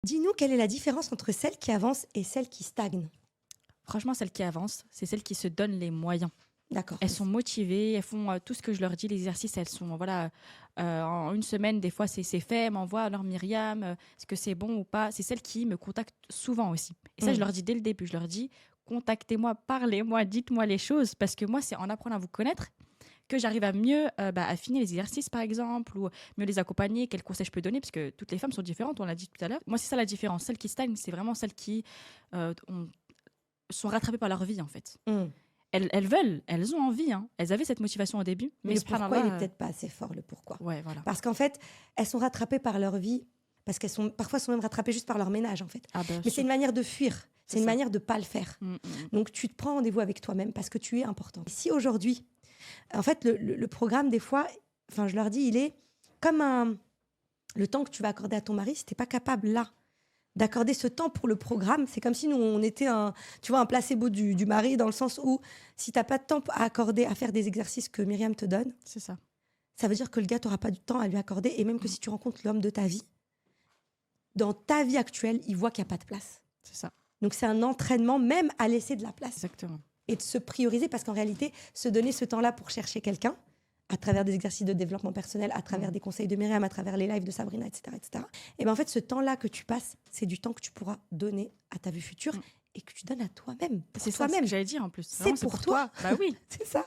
Dis-nous quelle est la différence entre celles qui avancent et celles qui stagnent? Franchement, celles qui avancent, c'est celles qui se donnent les moyens. D'accord, Elles sont motivées, elles font tout ce que je leur dis, l'exercice, elles sont, voilà, en une semaine, des fois, c'est fait, elles m'envoient alors Myriam, est-ce que c'est bon ou pas? C'est celles qui me contactent souvent aussi. Et ça, je Mmh. leur dis dès le début, je leur dis, contactez-moi, parlez-moi, dites-moi les choses, parce que moi, c'est en apprenant à vous connaître que j'arrive à mieux affiner les exercices, par exemple, ou mieux les accompagner, quels conseils je peux donner, parce que toutes les femmes sont différentes, on l'a dit tout à l'heure. Moi, c'est ça la différence. Celles qui stagnent, c'est vraiment celles qui sont rattrapées par leur vie, en fait. Mmh. Elles veulent, elles ont envie, hein. Elles avaient cette motivation au début, Mais mais le pourquoi, il est subhanallah, peut-être pas assez fort, le pourquoi. ouais, voilà. Parce qu'en fait, elles sont rattrapées par leur vie, parce qu'elles sont parfois sont même rattrapées juste par leur ménage, en fait. Ah ben, Mais c'est une manière de fuir, c'est une ça. manière de pas le faire. Mm, mm. Donc tu te prends rendez-vous avec toi-même parce que tu es important. Et si aujourd'hui, en fait, le programme, des fois, enfin, je leur dis, il est comme le temps que tu vas accorder à ton mari, si t'es pas capable là d'accorder ce temps pour le programme, c'est comme si nous on était tu vois, un placebo du mari, dans le sens où si t'as pas de temps à accorder à faire des exercices que Myriam te donne, C'est ça. ça veut dire que le gars t'aura pas du temps à lui accorder, et même que si tu rencontres l'homme de ta vie, dans ta vie actuelle, il voit qu'il y a pas de place. C'est ça. Donc c'est un entraînement même à laisser de la place Exactement. et de se prioriser, parce qu'en réalité, se donner ce temps-là pour chercher quelqu'un, à travers des exercices de développement personnel, à travers des conseils de Myriam, à travers les lives de Sabrina, etc., etc. Et ben en fait, ce temps-là que tu passes, c'est du temps que tu pourras donner à ta vie future et que tu donnes à toi-même. Pour C'est ça ce toi-même. que j'allais dire en plus. C'est Vraiment, pour toi. Bah oui. C'est ça.